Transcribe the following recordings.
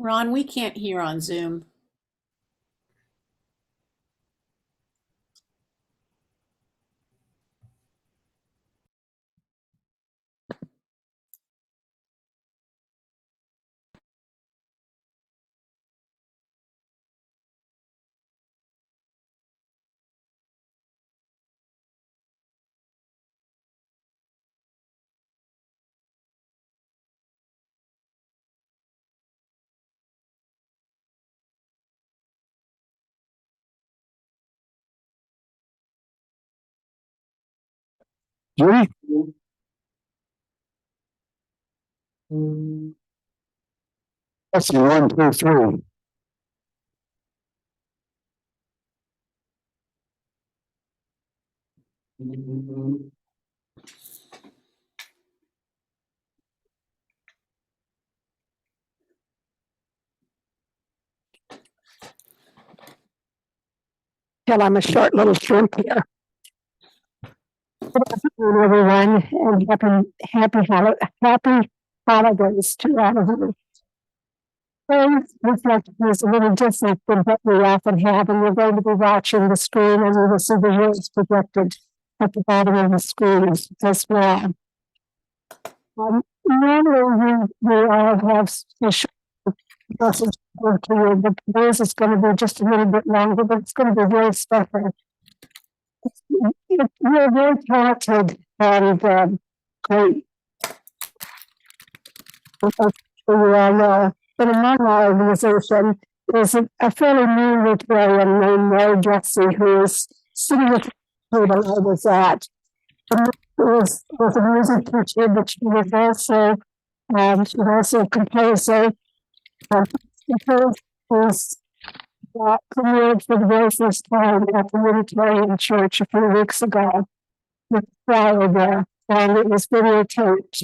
Ron, we can't hear on Zoom. Three. Let's see, one, two, three. Till I'm a short little shrimp here. Good afternoon, everyone, and happy holidays to all of you. Today's reflection is a little different than what we often have, and we're going to be watching the screen, and we will see the words projected at the bottom of the screen as well. Normally, we all have a short message to you, but today's is going to be just a little bit longer, but it's going to be very special. You're very talented and great. I'm sure you all know. But among our organization is a fairly new Rotarian named Mary Drexy, who is sitting at the table I was at. And was a music teacher, but she was also a composer. Composed was premiered for the very first time at the Unitarian Church a few weeks ago with flower there, and it was videotaped.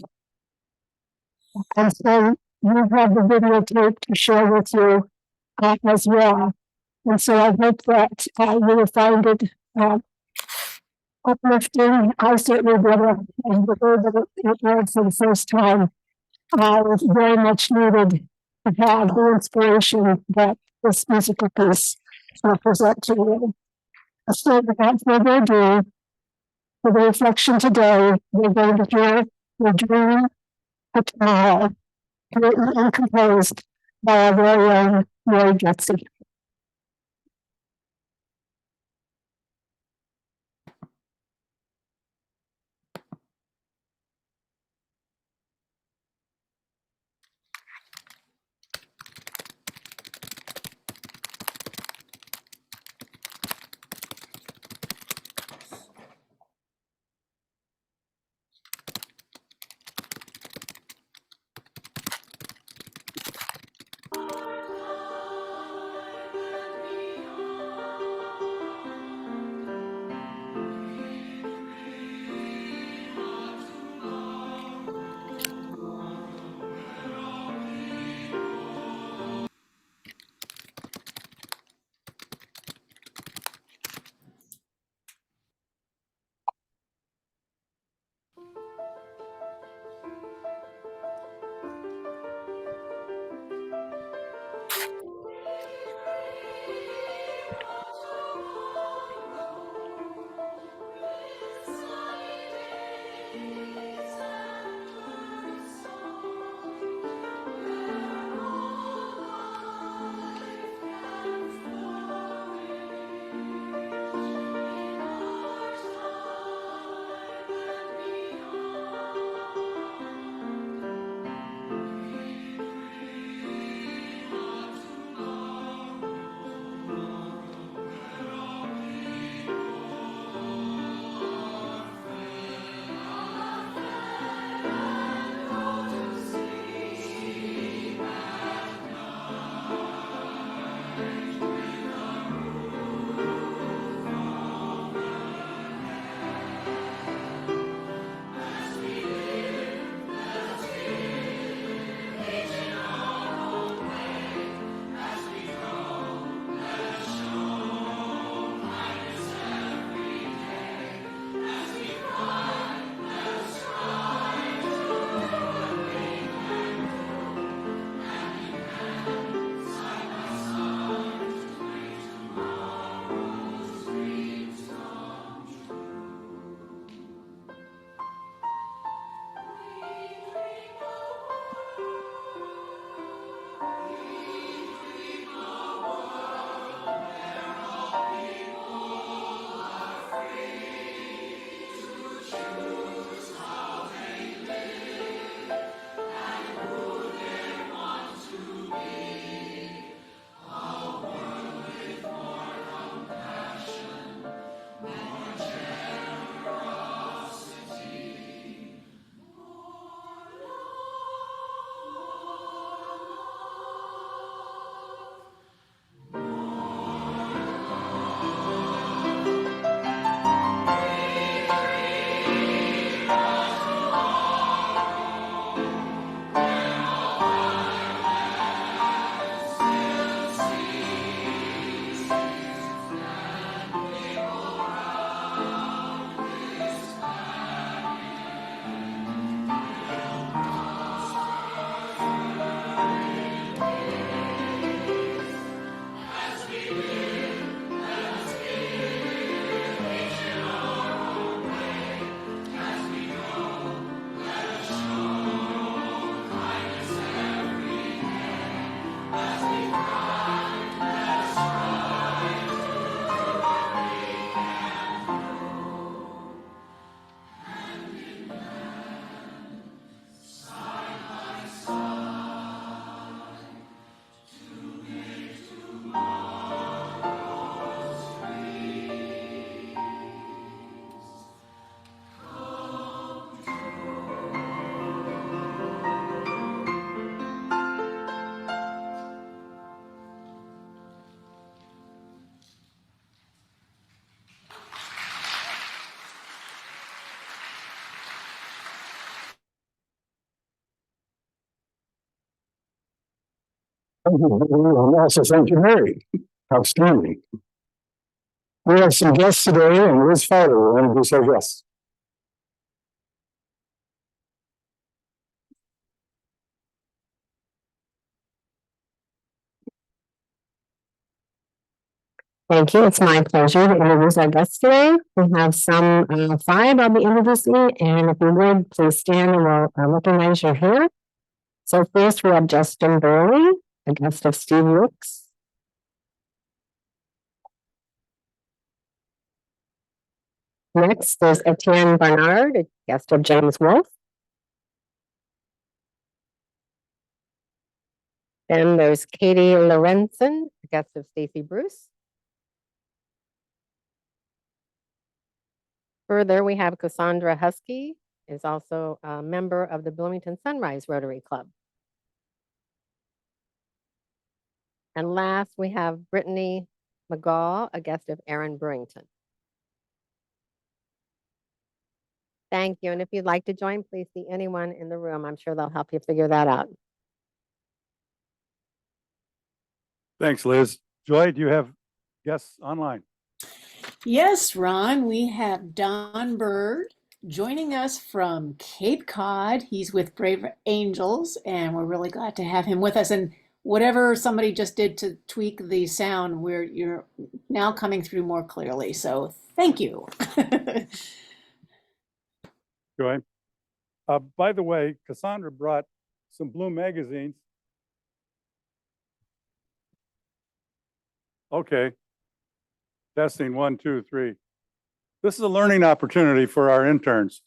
And so you have the videotape to share with you as well. And so I hope that you will find it uplifting. I certainly did it, and the word that it was for the first time was very much needed to have the inspiration that this musical piece will present to you. So without further ado, for the reflection today, we're going to hear The Dream of Tomorrow, written and composed by our very own Mary Drexy. And also thank you, Mary. Outstanding. We have some guests today, and Liz Fowler will introduce our guests. Thank you. It's my pleasure to introduce our guests today. We have some five I'll be introducing, and if you would, please stand and we'll recognize your hair. So first we have Justin Burley, a guest of Steve Wicks. Next, there's Etienne Barnard, a guest of James Wolfe. Then there's Katie Lorenzen, a guest of Stacy Bruce. Further, we have Cassandra Husky, is also a member of the Bloomington Sunrise Rotary Club. And last, we have Brittany McGaw, a guest of Erin Burrington. Thank you. And if you'd like to join, please see anyone in the room. I'm sure they'll help you figure that out. Thanks, Liz. Joy, do you have guests online? Yes, Ron, we have Don Bird joining us from Cape Cod. He's with Brave Angels, and we're really glad to have him with us. And whatever somebody just did to tweak the sound, you're now coming through more clearly. So thank you. Joy. By the way, Cassandra brought some Bloom magazines. Okay. Testing 1, 2, 3. This is a learning opportunity for our interns.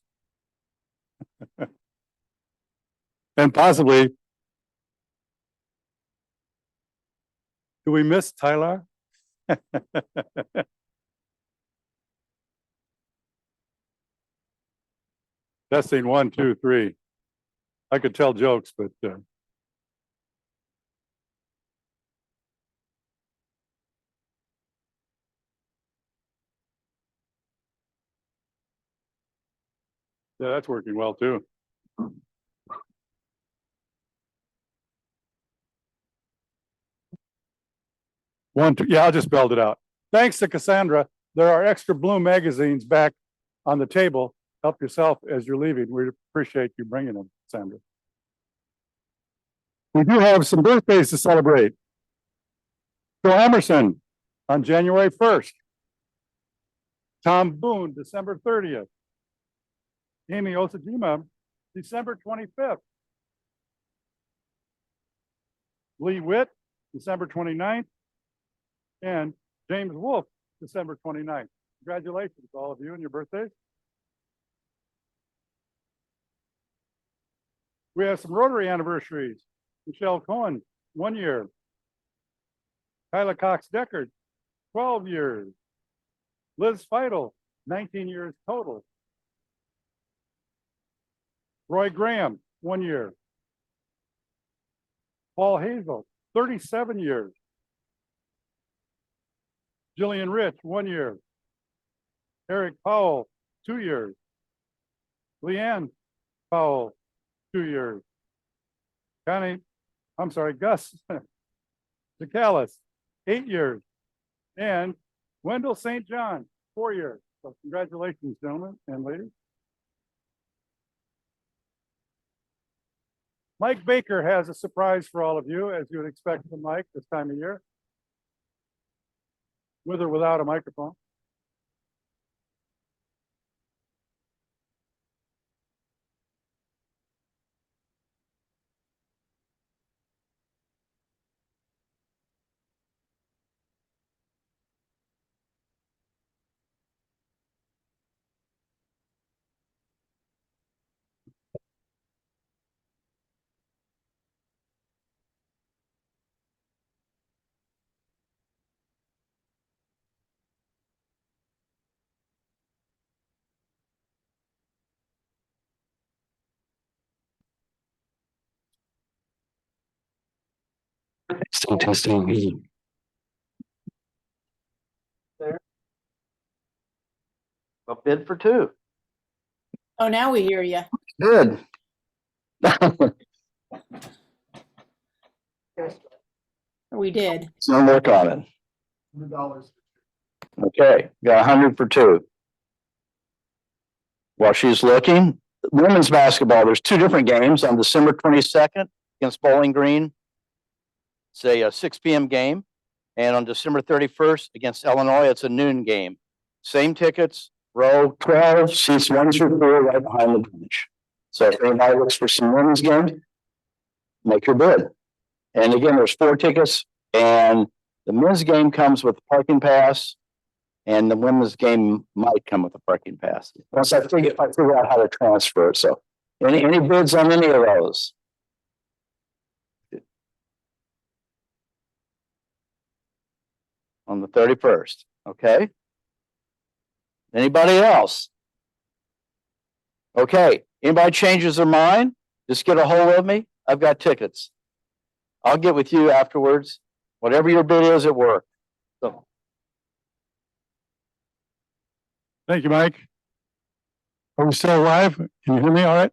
And possibly, do we miss Tyler? Testing 1, 2, 3. I could tell jokes, but yeah, that's working well too. One, two, yeah, I'll just spelled it out. Thanks to Cassandra. There are extra Bloom magazines back on the table. Help yourself as you're leaving. We appreciate you bringing them, Cassandra. We do have some birthdays to celebrate. Phil Emerson on January 1st. Tom Boone, December 30th. Amy Osajima, December 25th. Lee Witt, December 29th. And James Wolfe, December 29th. Congratulations, all of you, on your birthdays. We have some Rotary anniversaries. Michelle Cohen, 1 year. Kyla Cox Deckard, 12 years. Liz Feidel, 19 years total. Roy Graham, 1 year. Paul Hazel, 37 years. Jillian Rich, 1 year. Eric Powell, 2 years. Leanne Powell, 2 years. Gus Zacalis, 8 years. And Wendell St. John, 4 years. So congratulations, gentlemen and ladies. Mike Baker has a surprise for all of you, as you would expect from Mike this time of year. With or without a microphone. Testing. A bid for two. Oh, now we hear you. Good. We did. So work on it. $100. Okay, got 100 for two. While she's looking, women's basketball, there's two different games on December 22nd against Bowling Green. It's a 6 p.m. game. And on December 31st against Illinois, it's a noon game. Same tickets, row 12, seats 1 through 4, right behind the bench. So if anybody looks for some women's game, make your bid. And again, there's 4 tickets, and the men's game comes with a parking pass, and the women's game might come with a parking pass. Once I figure out how to transfer it. So any bids on any of those? On the 31st, okay? Anybody else? Okay, anybody changes their mind, just get a hold of me. I've got tickets. I'll get with you afterwards. Whatever your bid is at work. So, Thank you, Mike. Are we still live? Can you hear me all right?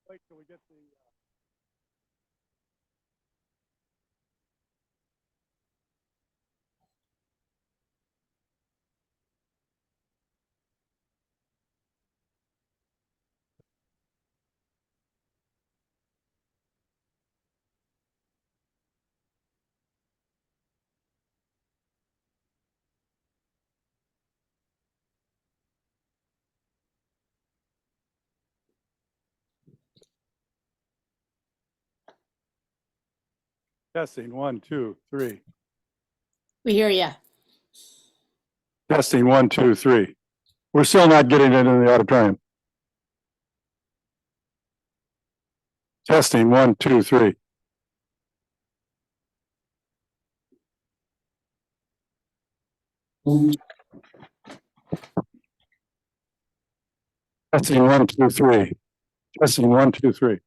Wait till we get the testing 1, 2, 3. We hear you. Testing 1, 2, 3. We're still not getting it in the auditorium. Testing 1, 2, 3. Testing 1, 2, 3. Testing 1, 2, 3.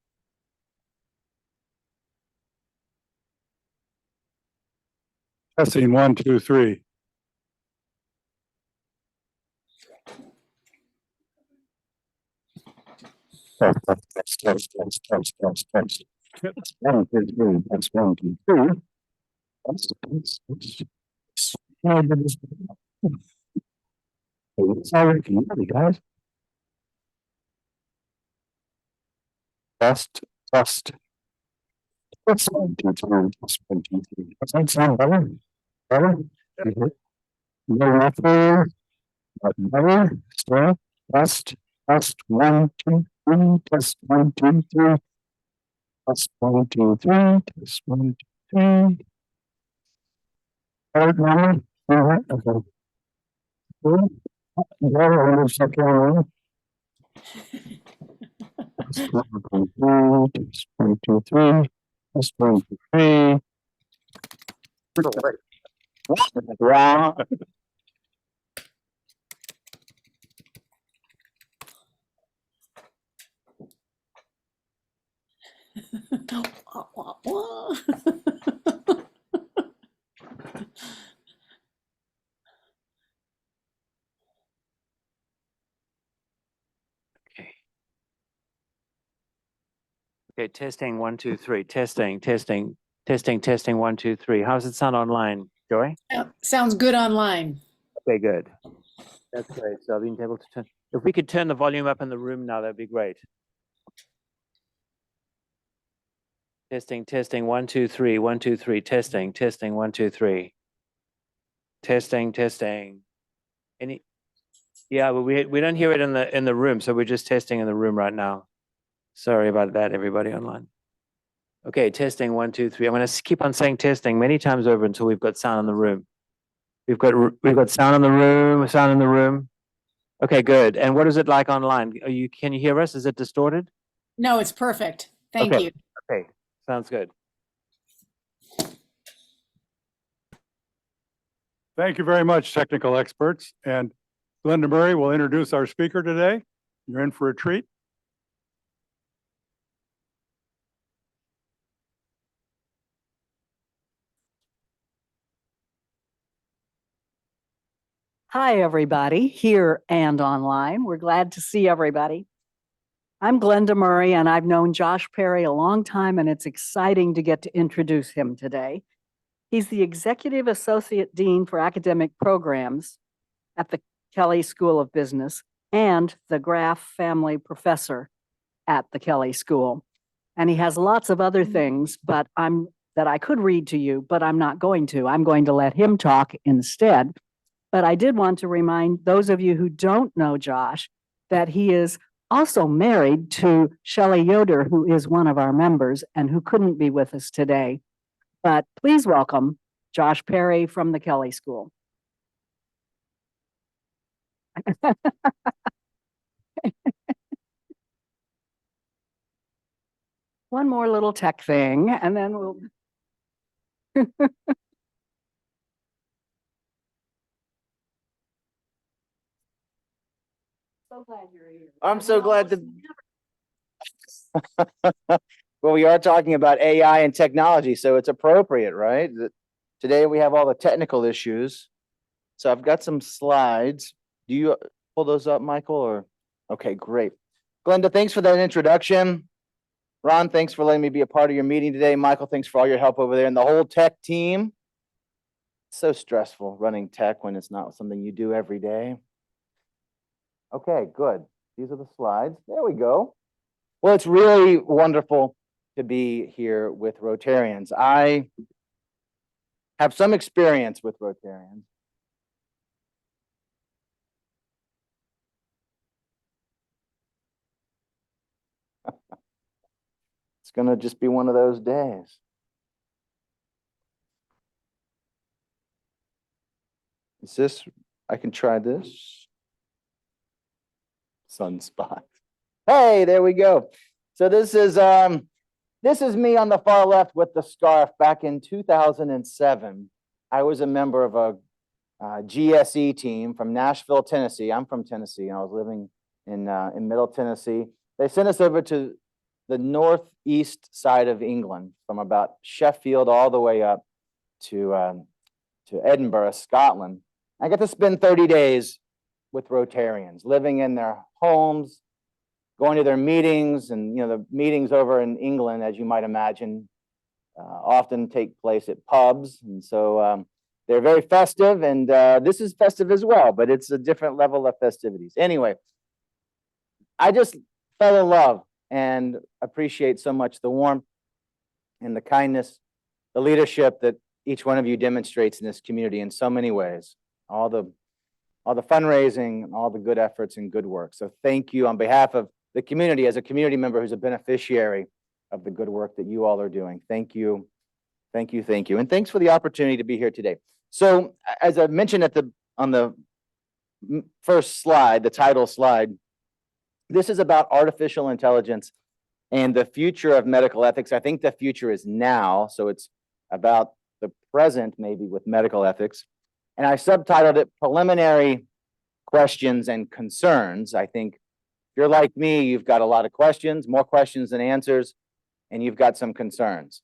Testing 1, 2, 3. Test. 1, 2, 3. That's 1, 2, 3. Sorry, can you hear me, guys? Test. That's 1, 2, 3. That's 1, 2, 3. Does that sound better? Better? No, nothing. Better? Still? Test. 1, 2, 3. Test 1, 2, 3. Test 1, 2, 3. Test 1, 2, 3. All right, number. All right, okay. Good. Yeah, Test 1, 2, 3. Test 1, 2, 3. Test 1, 2, 3. Wow. Okay, testing 1, 2, 3. Testing 1, 2, 3. How does it sound online, Joey? Sounds good online. Okay, good. That's great. So I've been able to turn. If we could turn the volume up in the room now, that'd be great. Testing 1, 2, 3. 1, 2, 3. Testing 1, 2, 3. Testing. Any? Yeah, but we don't hear it in the room, so we're just testing in the room right now. Sorry about that, everybody online. Okay, testing 1, 2, 3. I'm going to keep on saying testing many times over until we've got sound in the room. We've got sound in the room. Okay, good. And what is it like online? Can you hear us? Is it distorted? No, it's perfect. Thank Okay. you. Okay, sounds good. Thank you very much, technical experts. And Glenda Murray will introduce our speaker today. You're in for a treat. Hi, everybody, here and online. We're glad to see everybody. I'm Glenda Murray, and I've known Josh Perry a long time, and it's exciting to get to introduce him today. He's the Executive Associate Dean for Academic Programs at the Kelley School of Business and the Graff Family Professor at the Kelley School. And he has lots of other things, that I could read to you, but I'm not going to. I'm going to let him talk instead. But I did want to remind those of you who don't know Josh that he is also married to Shelley Yoder, who is one of our members and who couldn't be with us today. But please welcome Josh Perry from the Kelley School. One more little tech thing, and then we'll. So glad you're here. I'm so glad to. Well, we are talking about AI and technology, so it's appropriate, right? Today we have all the technical issues. So I've got some slides. Do you pull those up, Michael, or? Okay, great. Glenda, thanks for that introduction. Ron, thanks for letting me be a part of your meeting today. Michael, thanks for all your help over there and the whole tech team. It's so stressful running tech when it's not something you do every day. Okay, good. These are the slides. There we go. Well, it's really wonderful to be here with Rotarians. I have some experience with Rotarians. It's going to just be one of those days. Is this, I can try this. Sunspot. Hey, there we go. So this is me on the far left with the scarf. Back in 2007, I was a member of a GSE team from Nashville, Tennessee. I'm from Tennessee, and I was living in Middle Tennessee. They sent us over to the northeast side of England, from about Sheffield all the way up to Edinburgh, Scotland. I got to spend 30 days with Rotarians, living in their homes, going to their meetings, and the meetings over in England, as you might imagine, often take place at pubs, and so they're very festive, and this is festive as well, but it's a different level of festivities. Anyway, I just fell in love and appreciate so much the warmth and the kindness, the leadership that each one of you demonstrates in this community in so many ways. All the fundraising and all the good efforts and good work. So thank you on behalf of the community, as a community member who's a beneficiary of the good work that you all are doing. Thank you. Thank you. Thank you. And thanks for the opportunity to be here today. So as I mentioned on the first slide, the title slide, this is about artificial intelligence and the future of medical ethics. I think the future is now. So it's about the present, maybe, with medical ethics. And I subtitled it Preliminary Questions and Concerns. I think if you're like me, you've got a lot of questions, more questions than answers, and you've got some concerns.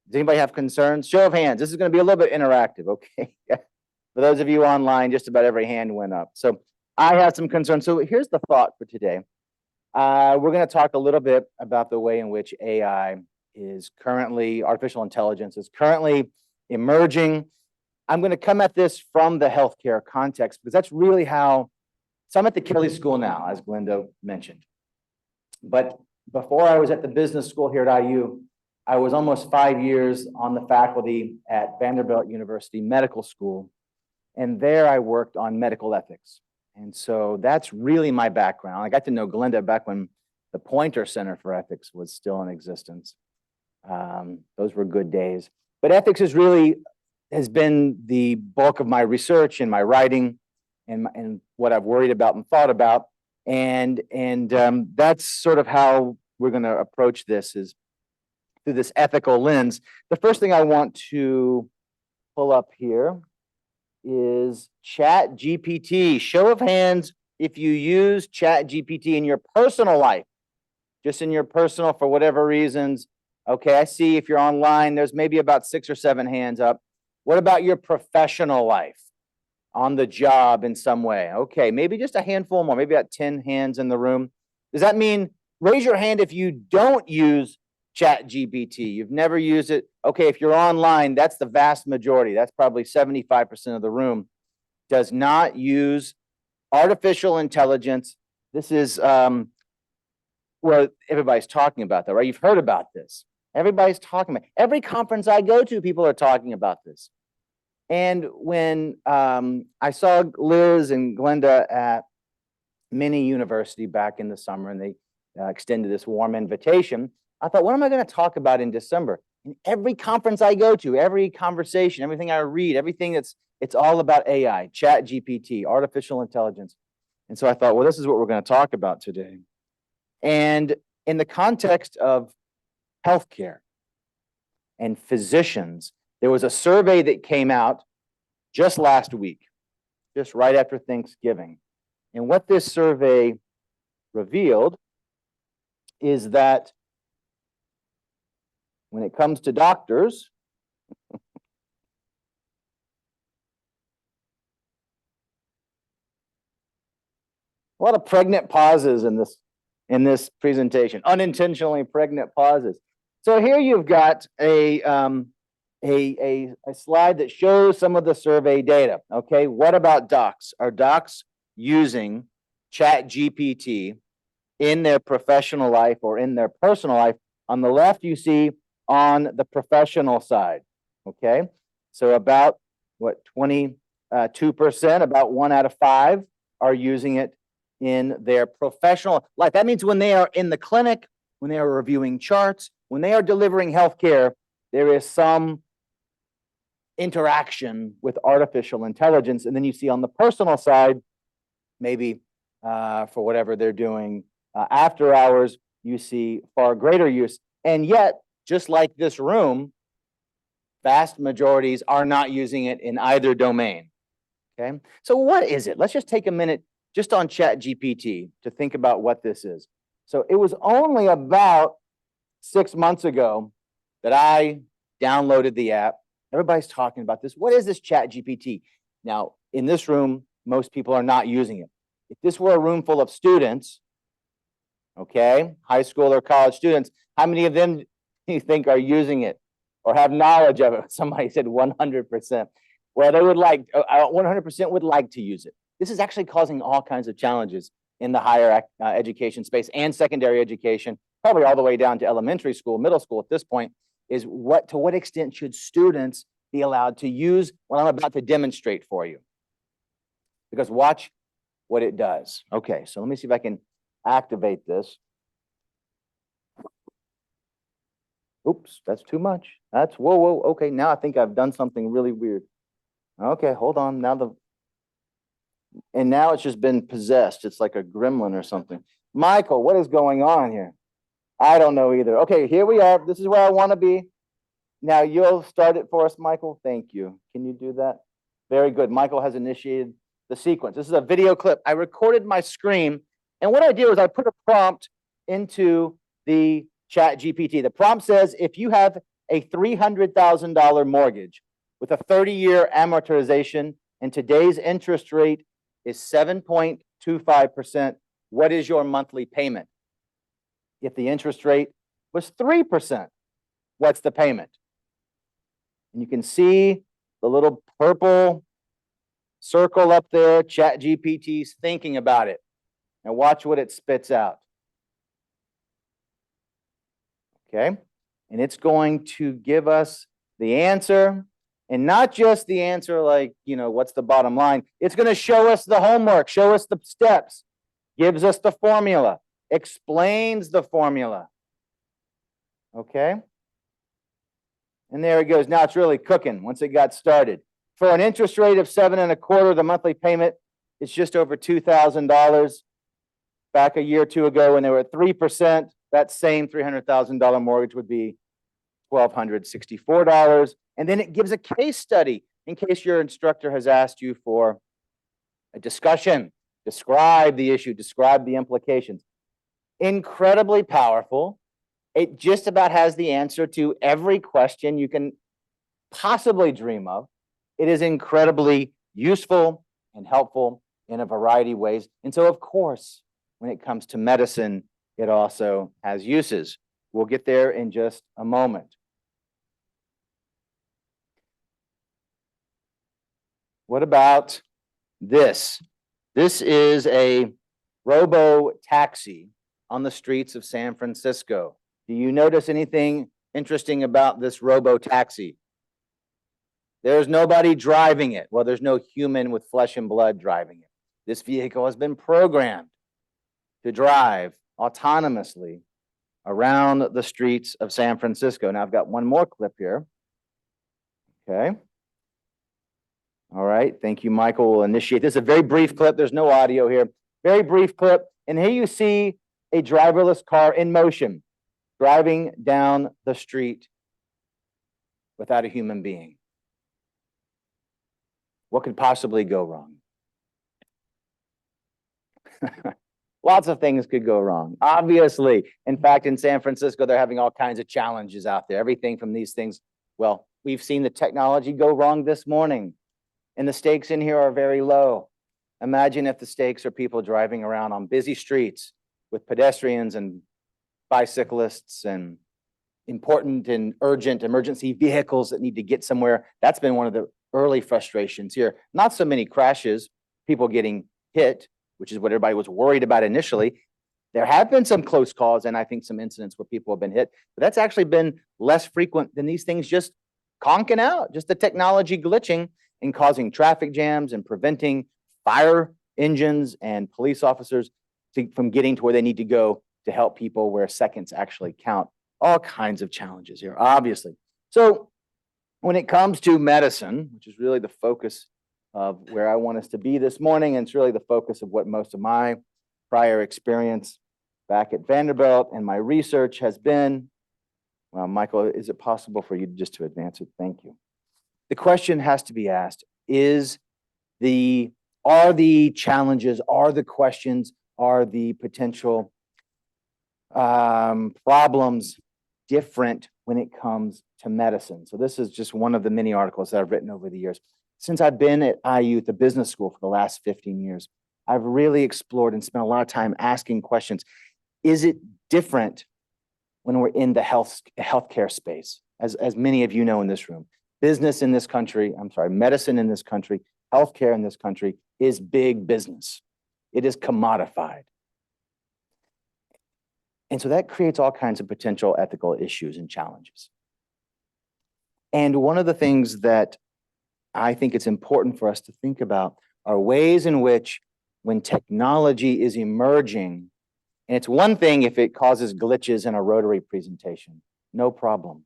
Does anybody have concerns? Show of hands. This is going to be a little bit interactive, okay? For those of you online, just about every hand went up. So I have some concerns. So here's the thought for today. We're going to talk a little bit about the way in which AI is currently, artificial intelligence is currently emerging. I'm going to come at this from the healthcare context, because that's really how, so I'm at the Kelley School now, as Glenda mentioned. But before I was at the business school here at IU, I was almost 5 years on the faculty at Vanderbilt University Medical School. And there I worked on medical ethics. And so that's really my background. I got to know Glenda back when the Poynter Center for Ethics was still in existence. Those were good days. But ethics has been the bulk of my research and my writing and what I've worried about and thought about. And that's sort of how we're going to approach this, is through this ethical lens. The first thing I want to pull up here is ChatGPT. Show of hands, if you use Chat GPT in your personal life, just in your personal, for whatever reasons. Okay, I see if you're online, there's maybe about 6 or 7 hands up. What about your professional life? On the job in some way? Okay, maybe just a handful more, maybe about 10 hands in the room. Does that mean, raise your hand if you don't use Chat GPT? You've never used it. Okay, if you're online, that's the vast majority. That's probably 75% of the room does not use artificial intelligence. This is what everybody's talking about, though, right? You've heard about this. Everybody's talking about it. Every conference I go to, people are talking about this. And when I saw Liz and Glenda at Mini University back in the summer, and they extended this warm invitation, I thought, what am I going to talk about in December? And every conference I go to, every conversation, everything I read, everything it's all about AI, Chat GPT, artificial intelligence. And so I thought, well, this is what we're going to talk about today. And in the context of healthcare and physicians, there was a survey that came out just last week, just right after Thanksgiving. And what this survey revealed is that when it comes to doctors, a lot of pregnant pauses in this presentation, unintentionally pregnant pauses. So here you've got a slide that shows some of the survey data. Okay, what about docs? Are docs using Chat GPT in their professional life or in their personal life? On the left, you see on the professional side. Okay, so about what, 22%, about 1 out of 5 are using it in their professional life. That means when they are in the clinic, when they are reviewing charts, when they are delivering healthcare, there is some interaction with artificial intelligence. And then you see on the personal side, maybe for whatever they're doing after hours, you see far greater use. And yet, just like this room, vast majorities are not using it in either domain. Okay, so what is it? Let's just take a minute just on Chat GPT to think about what this is. So it was only about 6 months ago that I downloaded the app. Everybody's talking about this. What is this Chat GPT? Now, in this room, most people are not using it. If this were a room full of students, okay, high school or college students, how many of them do you think are using it or have knowledge of it? Somebody said 100%. Well, they would 100% would like to use it. This is actually causing all kinds of challenges in the higher education space and secondary education, probably all the way down to elementary school, middle school at this point, is to what extent should students be allowed to use what I'm about to demonstrate for you? Because watch what it does. Okay, so let me see if I can activate this. Oops, that's too much. That's, whoa, okay, now I think I've done something really weird. Okay, hold on, now it's just been possessed. It's like a gremlin or something. Michael, what is going on here? I don't know either. Okay, here we are. This is where I want to be. Now you'll start it for us, Michael. Thank you. Can you do that? Very good. Michael has initiated the sequence. This is a video clip. I recorded my screen, and what I did was I put a prompt into the Chat GPT. The prompt says, if you have a $300,000 mortgage with a 30-year amortization and today's interest rate is 7.25%, what is your monthly payment? If the interest rate was 3%, what's the payment? And you can see the little purple circle up there, Chat GPT's thinking about it. Now watch what it spits out. Okay, and it's going to give us the answer, and not just the answer like, what's the bottom line? It's going to show us the homework, show us the steps, gives us the formula, explains the formula. Okay, and there it goes. Now it's really cooking once it got started. For an interest rate of 7.25%, the monthly payment is just over $2,000. Back a year or two ago when they were at 3%, that same $300,000 mortgage would be $1,264. And then it gives a case study in case your instructor has asked you for a discussion. describe the issue, describe the implications. Incredibly powerful. It just about has the answer to every question you can possibly dream of. It is incredibly useful and helpful in a variety of ways. And so, of course, when it comes to medicine, it also has uses. We'll get there in just a moment. What about this? This is a robo taxi on the streets of San Francisco. Do you notice anything interesting about this robo taxi? There's nobody driving it. Well, there's no human with flesh and blood driving it. This vehicle has been programmed to drive autonomously around the streets of San Francisco. Now I've got one more clip here. Okay. All right. Thank you, Michael. We'll initiate this. A very brief clip. There's no audio here. Very brief clip. And here you see a driverless car in motion, driving down the street without a human being. What could possibly go wrong? Lots of things could go wrong, obviously. In fact, in San Francisco, they're having all kinds of challenges out there. Everything from these things. Well, we've seen the technology go wrong this morning, and the stakes in here are very low. Imagine if the stakes are people driving around on busy streets with pedestrians and bicyclists and important and urgent emergency vehicles that need to get somewhere. That's been one of the early frustrations here. Not so many crashes, people getting hit, which is what everybody was worried about initially. There have been some close calls and I think some incidents where people have been hit, but that's actually been less frequent than these things just conking out, just the technology glitching and causing traffic jams and preventing fire engines and police officers from getting to where they need to go to help people where seconds actually count. All kinds of challenges here, obviously. So when it comes to medicine, which is really the focus of where I want us to be this morning, and it's really the focus of what most of my prior experience back at Vanderbilt and my research has been. Well, Michael, is it possible for you just to advance it? Thank you. The question has to be asked, are the challenges, are the questions, are the potential problems different when it comes to medicine? So this is just one of the many articles that I've written over the years. Since I've been at IU, at the business school for the last 15 years, I've really explored and spent a lot of time asking questions. Is it different when we're in the healthcare space? As many of you know in this room, medicine in this country, healthcare in this country is big business. It is commodified. And so that creates all kinds of potential ethical issues and challenges. And one of the things that I think it's important for us to think about are ways in which when technology is emerging, and it's one thing if it causes glitches in a rotary presentation, no problem.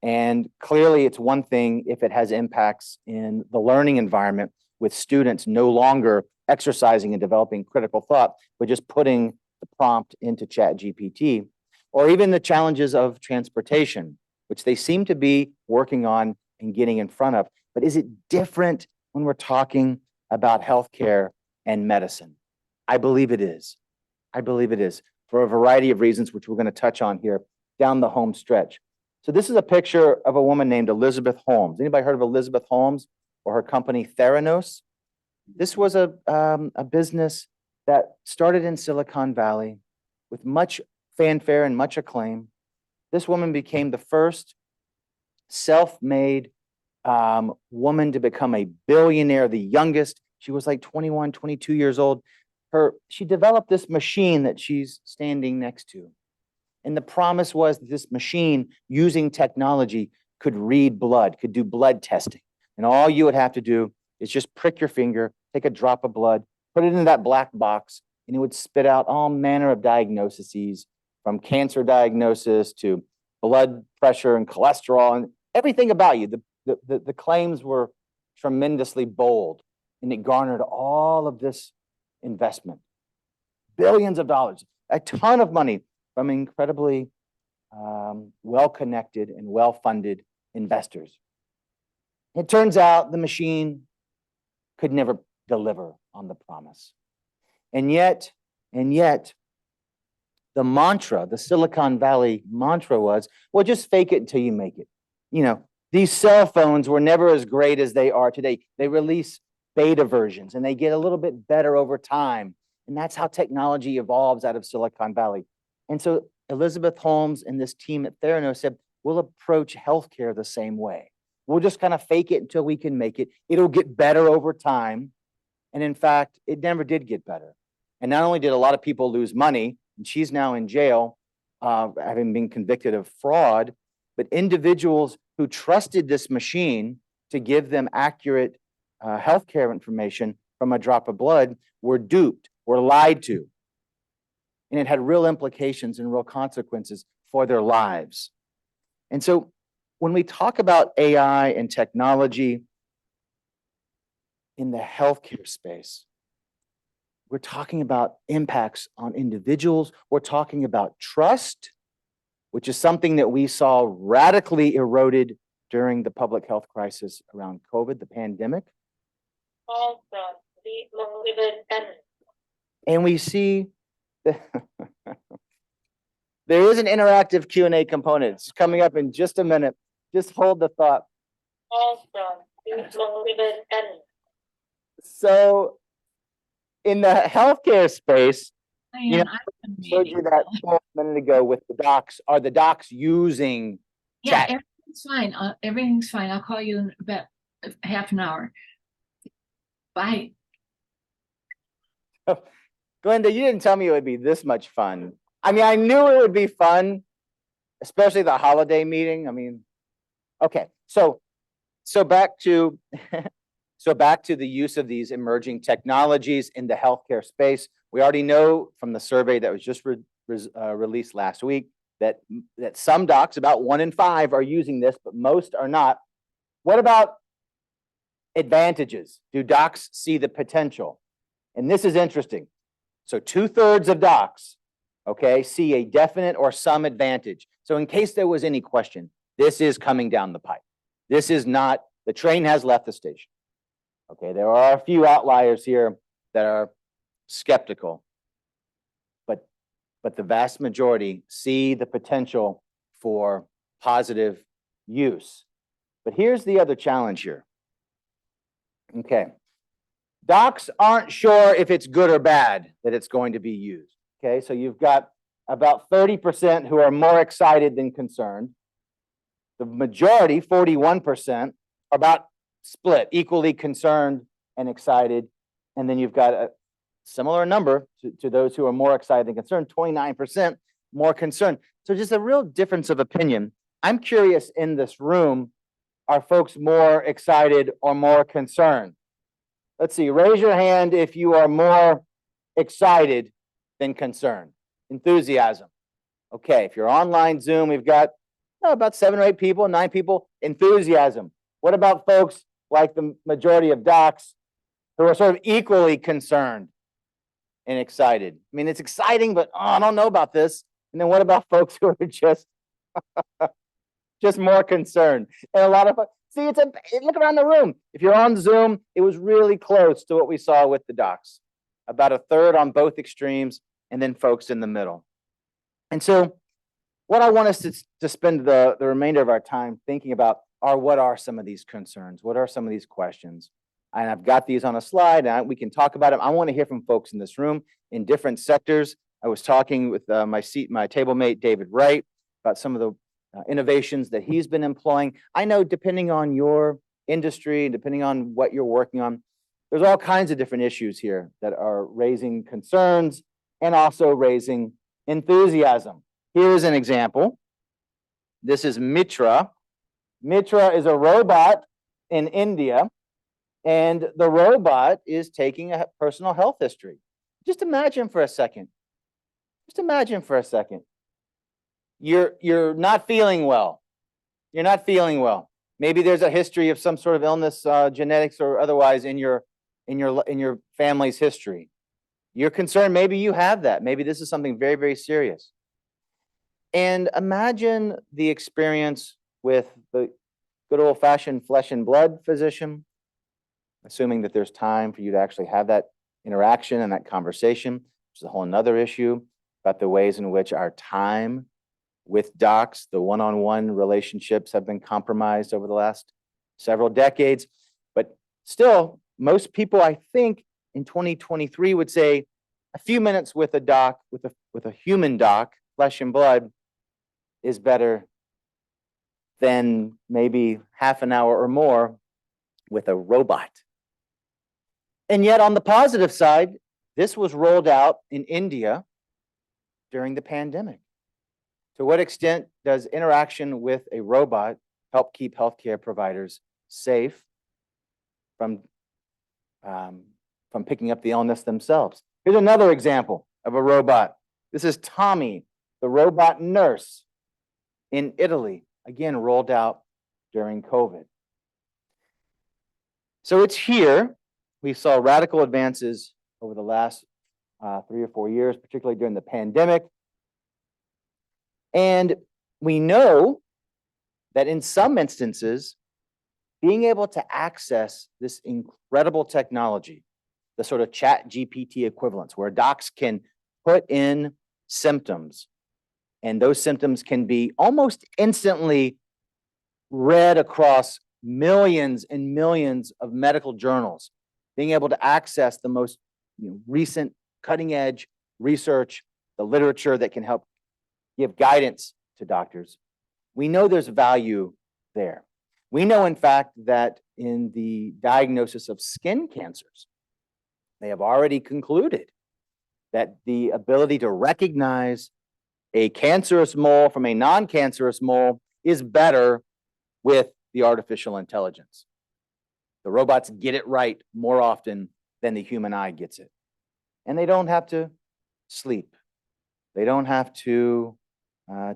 And clearly it's one thing if it has impacts in the learning environment with students no longer exercising and developing critical thought, but just putting the prompt into ChatGPT, or even the challenges of transportation, which they seem to be working on and getting in front of. But is it different when we're talking about healthcare and medicine? I believe it is. I believe it is for a variety of reasons, which we're going to touch on here down the home stretch. So this is a picture of a woman named Elizabeth Holmes. Anybody heard of Elizabeth Holmes or her company Theranos? This was a business that started in Silicon Valley with much fanfare and much acclaim. This woman became the first self-made woman to become a billionaire, the youngest. She was like 21, 22 years old. She developed this machine that she's standing next to. And the promise was that this machine, using technology, could read blood, could do blood testing. And all you would have to do is just prick your finger, take a drop of blood, put it in that black box, and it would spit out all manner of diagnoses, from cancer diagnosis to blood pressure and cholesterol and everything about you. The claims were tremendously bold, and it garnered all of this investment, billions of dollars, a ton of money from incredibly well-connected and well-funded investors. It turns out the machine could never deliver on the promise. And yet, the mantra, the Silicon Valley mantra was, well, just fake it until you make it. You know, these cell phones were never as great as they are today. They release beta versions and they get a little bit better over time. And that's how technology evolves out of Silicon Valley. And so Elizabeth Holmes and this team at Theranos said, we'll approach healthcare the same way. We'll just kind of fake it until we can make it. It'll get better over time. And in fact, it never did get better. And not only did a lot of people lose money, and she's now in jail, having been convicted of fraud, but individuals who trusted this machine to give them accurate healthcare information from a drop of blood were duped, were lied to. And it had real implications and real consequences for their lives. And so when we talk about AI and technology in the healthcare space, we're talking about impacts on individuals. We're talking about trust, which is something that we saw radically eroded during the public health crisis around COVID, the pandemic. And we see that there is an interactive Q&A component. It's coming up in just a minute. Just hold the thought. So in the healthcare space, you know, I showed you that a minute ago with the docs. Are the docs using Yeah, chat? everything's fine. Everything's fine. I'll call you in about half an hour. Bye. Glenda, you didn't tell me it would be this much fun. I mean, I knew it would be fun, especially the holiday meeting. I mean, okay, so back to back to the use of these emerging technologies in the healthcare space. We already know from the survey that was just released last week that some docs, about 1 in 5, are using this, but most are not. What about advantages? Do docs see the potential? And this is interesting. So 2/3 of docs, okay, see a definite or some advantage. So in case there was any question, this is coming down the pipe. This is not, the train has left the station. Okay, there are a few outliers here that are skeptical, but the vast majority see the potential for positive use. But here's the other challenge here. Okay. Docs aren't sure if it's good or bad that it's going to be used. Okay, so you've got about 30% who are more excited than concerned. The majority, 41%, are about split, equally concerned and excited. And then you've got a similar number to those who are more excited than concerned, 29% more concerned. So just a real difference of opinion. I'm curious in this room, are folks more excited or more concerned? Let's see, raise your hand if you are more excited than concerned. Enthusiasm. Okay, if you're online Zoom, we've got about 7 or 8 people, 9 people. Enthusiasm. What about folks like the majority of docs who are sort of equally concerned and excited? I mean, it's exciting, but I don't know about this. And then what about folks who are just more concerned? And a lot of, see, look around the room. If you're on Zoom, it was really close to what we saw with the docs. About 1/3 on both extremes, and then folks in the middle. And so what I want us to spend the remainder of our time thinking about are, what are some of these concerns? What are some of these questions? And I've got these on a slide, and we can talk about them. I want to hear from folks in this room in different sectors. I was talking with my table mate, David Wright, about some of the innovations that he's been employing. I know depending on your industry, depending on what you're working on, there's all kinds of different issues here that are raising concerns and also raising enthusiasm. Here's an example. This is Mitra. Mitra is a robot in India, and the robot is taking a personal health history. Just imagine for a second. Just imagine for a second. You're not feeling well. You're not feeling well. Maybe there's a history of some sort of illness, genetics or otherwise in your family's history. You're concerned, maybe you have that. Maybe this is something very, very serious. And imagine the experience with the good old-fashioned flesh and blood physician, assuming that there's time for you to actually have that interaction and that conversation, which is a whole nother issue about the ways in which our time with docs, the one-on-one relationships have been compromised over the last several decades. But still, most people, I think, in 2023 would say a few minutes with a doc, with a human doc, flesh and blood, is better than maybe half an hour or more with a robot. And yet, on the positive side, this was rolled out in India during the pandemic. To what extent does interaction with a robot help keep healthcare providers safe from picking up the illness themselves? Here's another example of a robot. This is Tommy, the robot nurse in Italy, again, rolled out during COVID. So it's here. We saw radical advances over the last 3 or 4 years, particularly during the pandemic. And we know that in some instances, being able to access this incredible technology, the sort of ChatGPT equivalents, where docs can put in symptoms, and those symptoms can be almost instantly read across millions and millions of medical journals, being able to access the most recent cutting edge research, the literature that can help give guidance to doctors. We know there's value there. We know, in fact, that in the diagnosis of skin cancers, they have already concluded that the ability to recognize a cancerous mole from a non-cancerous mole is better with the artificial intelligence. The robots get it right more often than the human eye gets it. And they don't have to sleep. They don't have to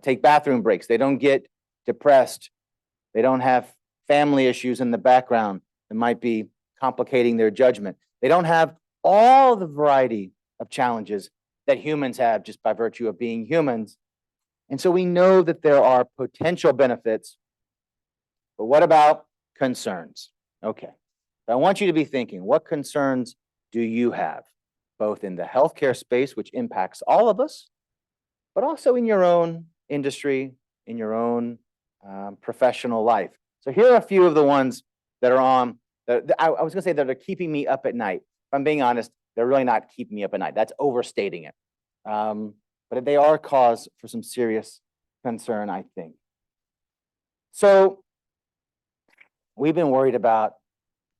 take bathroom breaks. They don't get depressed. They don't have family issues in the background that might be complicating their judgment. They don't have all the variety of challenges that humans have just by virtue of being humans. And so we know that there are potential benefits, but what about concerns? Okay, so I want you to be thinking, what concerns do you have, both in the healthcare space, which impacts all of us, but also in your own industry, in your own professional life? So here are a few of the ones that are on, I was gonna say that are keeping me up at night. If I'm being honest, they're really not keeping me up at night. That's overstating it. But they are cause for some serious concern, I think. So we've been worried about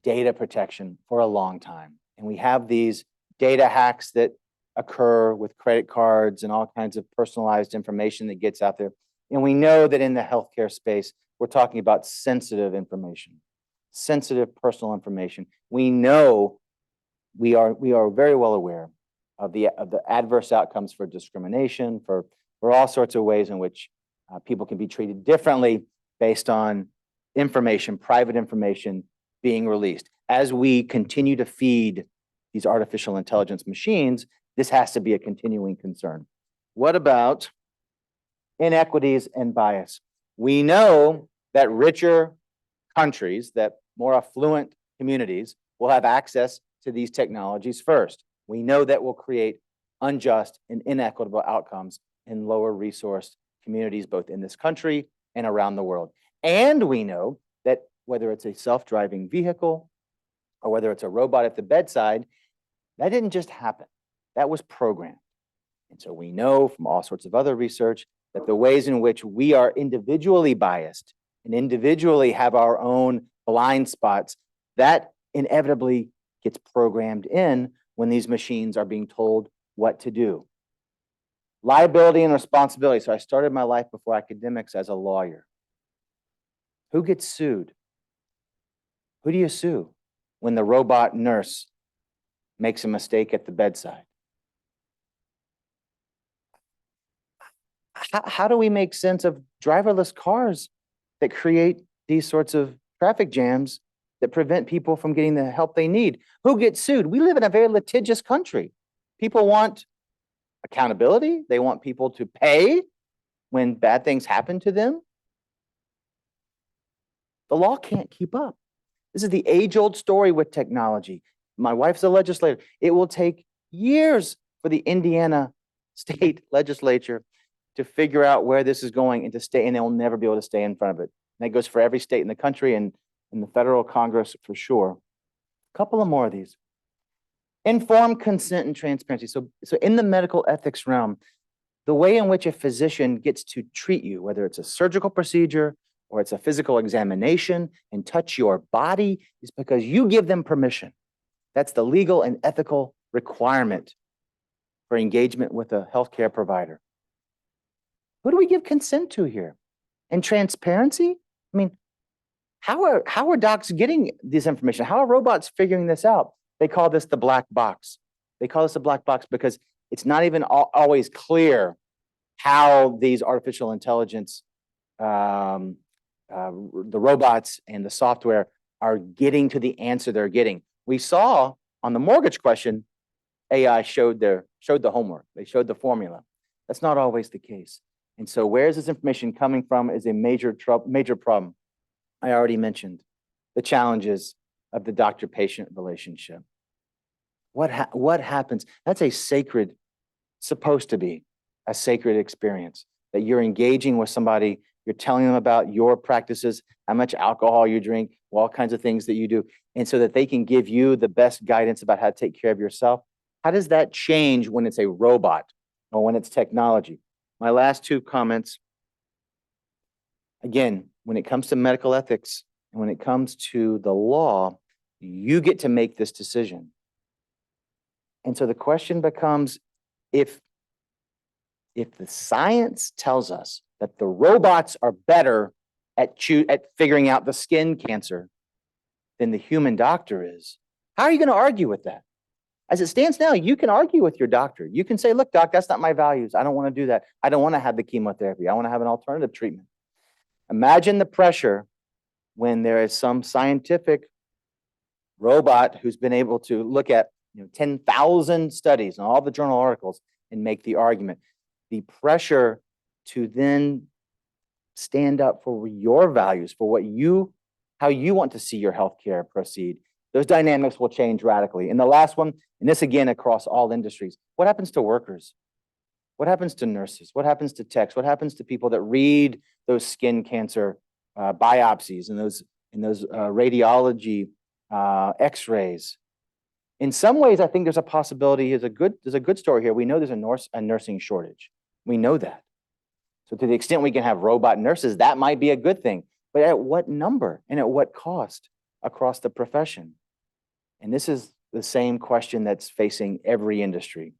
data protection for a long time. And we have these data hacks that occur with credit cards and all kinds of personalized information that gets out there. And we know that in the healthcare space, we're talking about sensitive information, sensitive personal information. We know we are very well aware of the adverse outcomes for discrimination, for all sorts of ways in which people can be treated differently based on information, private information being released. As we continue to feed these artificial intelligence machines, this has to be a continuing concern. What about inequities and bias? We know that richer countries, that more affluent communities will have access to these technologies first. We know that will create unjust and inequitable outcomes in lower resourced communities, both in this country and around the world. And we know that whether it's a self-driving vehicle or whether it's a robot at the bedside, that didn't just happen. That was programmed. And so we know from all sorts of other research that the ways in which we are individually biased and individually have our own blind spots, that inevitably gets programmed in when these machines are being told what to do. Liability and responsibility. So I started my life before academics as a lawyer. Who gets sued? Who do you sue when the robot nurse makes a mistake at the bedside? How do we make sense of driverless cars that create these sorts of traffic jams that prevent people from getting the help they need? Who gets sued? We live in a very litigious country. People want accountability. They want people to pay when bad things happen to them. The law can't keep up. This is the age-old story with technology. My wife's a legislator. It will take years for the Indiana state legislature to figure out where this is going and to stay, and they'll never be able to stay in front of it. And that goes for every state in the country and in the federal Congress for sure. A couple of more of these. Informed consent and transparency. So in the medical ethics realm, the way in which a physician gets to treat you, whether it's a surgical procedure or it's a physical examination and touch your body, is because you give them permission. That's the legal and ethical requirement for engagement with a healthcare provider. Who do we give consent to here? And transparency? I mean, how are docs getting this information? How are robots figuring this out? They call this the black box. They call this a black box because it's not even always clear how these artificial intelligence, the robots and the software are getting to the answer they're getting. We saw on the mortgage question, AI showed the homework. They showed the formula. That's not always the case. And so where is this information coming from is a major problem. I already mentioned the challenges of the doctor-patient relationship. What happens? That's a sacred, supposed to be a sacred experience, that you're engaging with somebody, you're telling them about your practices, how much alcohol you drink, all kinds of things that you do, and so that they can give you the best guidance about how to take care of yourself. How does that change when it's a robot or when it's technology? My last two comments. Again, when it comes to medical ethics and when it comes to the law, you get to make this decision. And so the question becomes, if the science tells us that the robots are better at figuring out the skin cancer than the human doctor is, how are you going to argue with that? As it stands now, you can argue with your doctor. You can say, look, doc, that's not my values. I don't want to do that. I don't want to have the chemotherapy. I want to have an alternative treatment. Imagine the pressure when there is some scientific robot who's been able to look at 10,000 studies and all the journal articles and make the argument. The pressure to then stand up for your values, for how you want to see your healthcare proceed. Those dynamics will change radically. And the last one, and this again across all industries, what happens to workers? What happens to nurses? What happens to techs? What happens to people that read those skin cancer biopsies and those radiology x-rays? In some ways, I think there's a possibility, there's a good story here. We know there's a nursing shortage. We know that. So to the extent we can have robot nurses, that might be a good thing. But at what number and at what cost across the profession? And this is the same question that's facing every industry.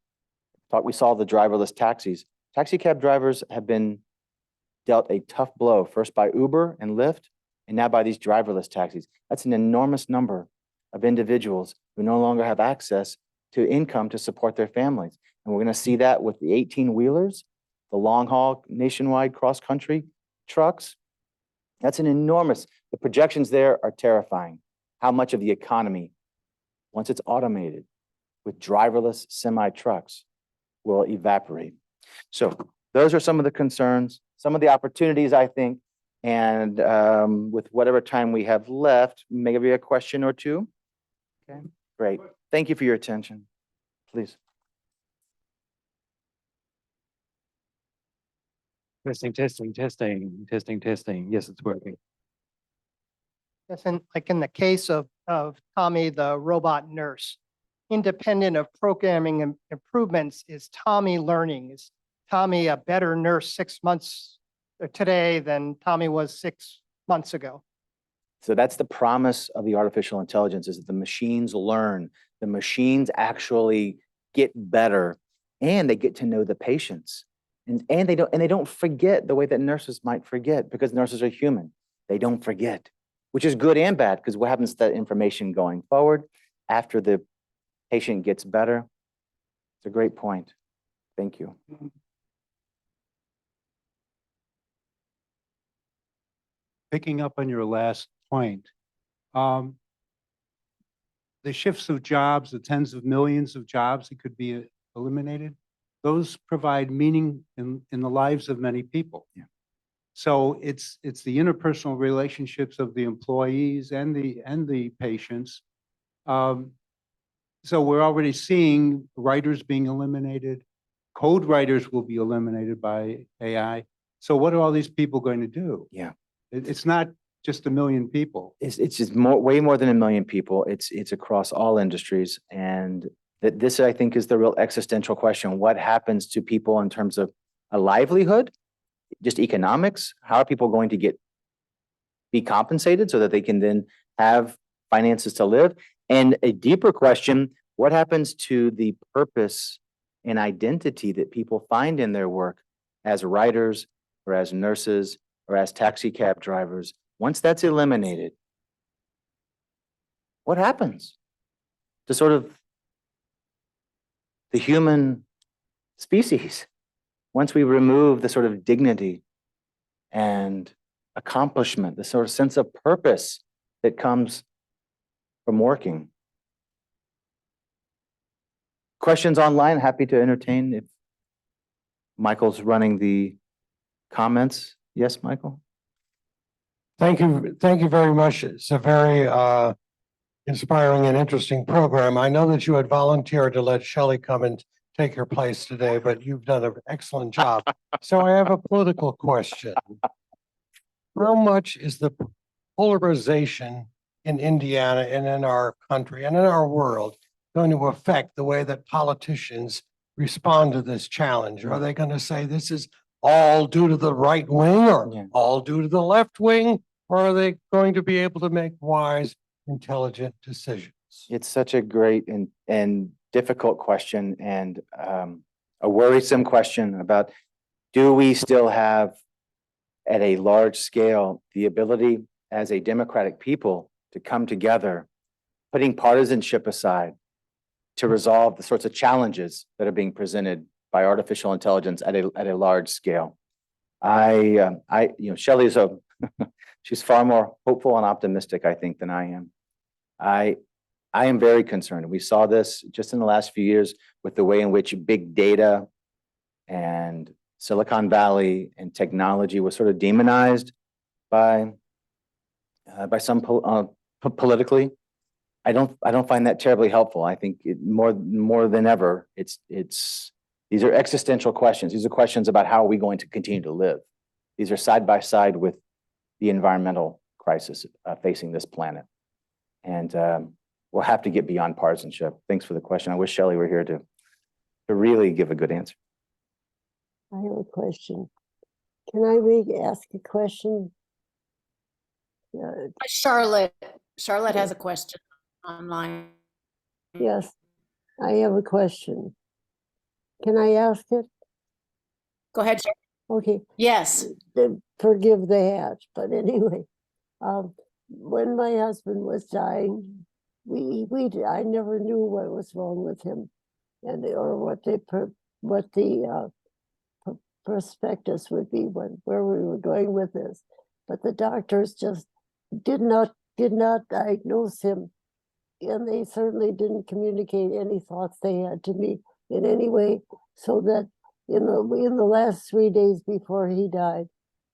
We saw the driverless taxis. Taxi cab drivers have been dealt a tough blow, first by Uber and Lyft, and now by these driverless taxis. That's an enormous number of individuals who no longer have access to income to support their families. And we're going to see that with the 18-wheelers, the long-haul nationwide cross-country trucks. That's an enormous, the projections there are terrifying. How much of the economy, once it's automated with driverless semi-trucks, will evaporate. So those are some of the concerns, some of the opportunities, I think, and with whatever time we have left, maybe a question or two. Okay, great. Thank you for your attention. Please. Testing. Yes, it's working. Yes, and like in the case of Tommy, the robot nurse, independent of programming improvements, is Tommy learning? Is Tommy a better nurse 6 months today than Tommy was 6 months ago? So that's the promise of the artificial intelligence, is that the machines learn, the machines actually get better, and they get to know the patients. And they don't forget the way that nurses might forget, because nurses are human. They don't forget, which is good and bad, because what happens to that information going forward after the patient gets better? It's a great point. Thank you. Picking up on your last point, the shifts of jobs, the tens of millions of jobs that could be eliminated, those provide meaning in the lives of many people. Yeah. So it's the interpersonal relationships of the employees and the patients. So we're already seeing writers being eliminated. Code writers will be eliminated by AI. So what are all these people going to do? Yeah. It's not just 1 million people. It's just more, way more than 1 million people. It's across all industries. And that this, I think, is the real existential question. What happens to people in terms of a livelihood, just economics? How are people going to be compensated so that they can then have finances to live? And a deeper question, what happens to the purpose and identity that people find in their work as writers or as nurses or as taxi cab drivers? Once that's eliminated, what happens to sort of the human species once we remove the sort of dignity and accomplishment, the sort of sense of purpose that comes from working? Questions online, happy to entertain if Michael's running the comments. Yes, Michael? Thank you very much. It's a very inspiring and interesting program. I know that you had volunteered to let Shelley come and take your place today, but you've done an excellent job. So I have a political question. How much is the polarization in Indiana and in our country and in our world going to affect the way that politicians respond to this challenge? Are they going to say this is all due to the right wing or Yeah. all due to the left wing? Or are they going to be able to make wise, intelligent decisions? It's such a great and difficult question, and a worrisome question about, do we still have at a large scale the ability as a democratic people to come together, putting partisanship aside, to resolve the sorts of challenges that are being presented by artificial intelligence at a large scale? Shelley is she's far more hopeful and optimistic, I think, than I am. I am very concerned. We saw this just in the last few years with the way in which big data and Silicon Valley and technology was sort of demonized by some politically. I don't find that terribly helpful. I think more than ever, these are existential questions. These are questions about how are we going to continue to live. These are side by side with the environmental crisis facing this planet. And we'll have to get beyond partisanship. Thanks for the question. I wish Shelley were here to really give a good answer. I have a question. Can I ask a question? Charlotte has a question online. Yes, I have a question. Can I ask it? Go ahead, Charlotte. Okay. Yes. Forgive the hatch, but anyway, when my husband was dying, I never knew what was wrong with him, and or what the prospectus would be where we were going with this. But the doctors just did not diagnose him, and they certainly didn't communicate any thoughts they had to me in any way. So that in the last 3 days before he died,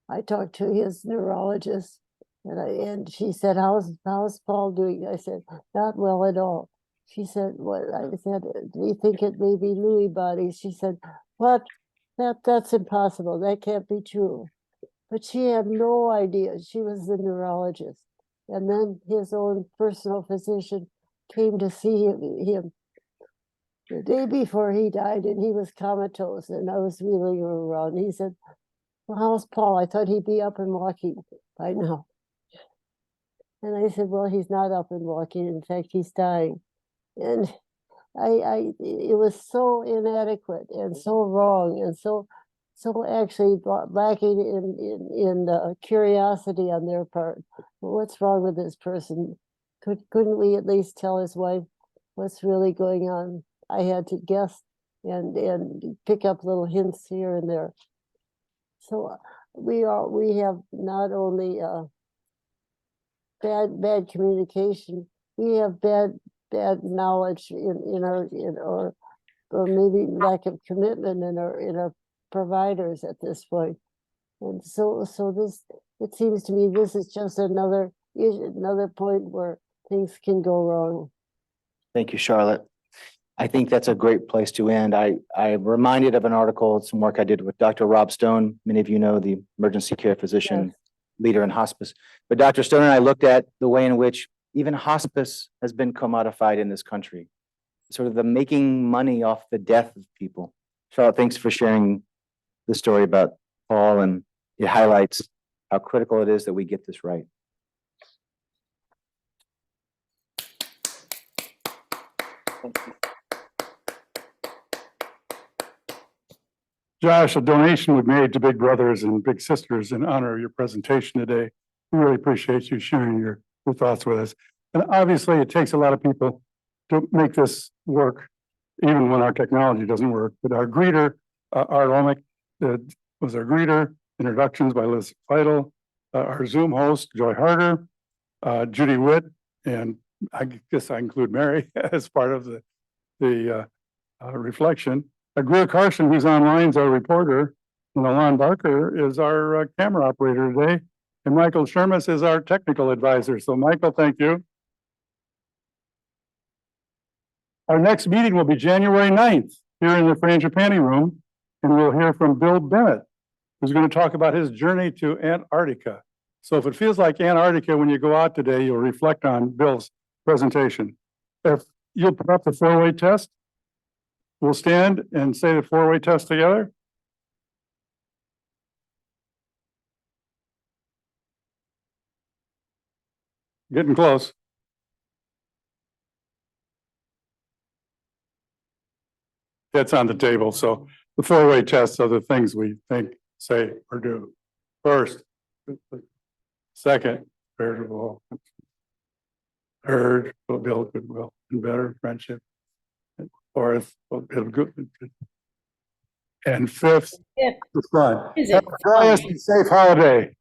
I talked to his neurologist, and she said, "How's Paul doing?" I said, "Not well at all." She said, "What?" I said, "Do you think it may be Lewy bodies?" She said, "What? That's impossible. That can't be true." But she had no idea. She was the neurologist. And then his own personal physician came to see him the day before he died, and he was comatose, and I was wheeling him around. He said, "Well, how's Paul? I thought he'd be up and walking by now." And I said, "Well, he's not up and walking. In fact, he's dying." And it was so inadequate and so wrong and so actually lacking in curiosity on their part. What's wrong with this person? Couldn't we at least tell his wife what's really going on? I had to guess and pick up little hints here and there. So we have not only bad communication, we have bad knowledge in our or maybe lack of commitment in our providers at this point. And so this, it seems to me, this is just another point where things can go wrong. Thank you, Charlotte. I think that's a great place to end. I'm reminded of an article, some work I did with Dr. Rob Stone. Many of you know the emergency care physician leader in hospice. But Dr. Stone and I looked at the way in which even hospice has been commodified in this country. Sort of the making money off the death of people. Charlotte, thanks for sharing the story about Paul, and it highlights how critical it is that we get this right. Josh, a donation we made to Big Brothers and Big Sisters in honor of your presentation today. We really appreciate you sharing your thoughts with us. And obviously, it takes a lot of people to make this work, even when our technology doesn't work. But our greeter, Art Omick, was our greeter. Introductions by Liz Feidel, our Zoom host, Joy Harder, Judy Witt, and I guess I include Mary as part of the reflection. Greer Carson, who's online, is our reporter, and Alon Barker is our camera operator today, and Michael Shermas is our technical advisor. So Michael, thank you. Our next meeting will be January 9th here in the Frangipani Room, and we'll hear from Bill Bennett, who's going to talk about his journey to Antarctica. So if it feels like Antarctica when you go out today, you'll reflect on Bill's presentation. If you'll put up the four-way test, we'll stand and say the four-way test together. Getting close. It's on the table. So the four-way tests are the things we think, say, or do. First, second, veritable. Third, will build goodwill and better friendship. Fourth, will build good. And fifth, Fifth. the fun. Is it Joyous fun? and safe holiday.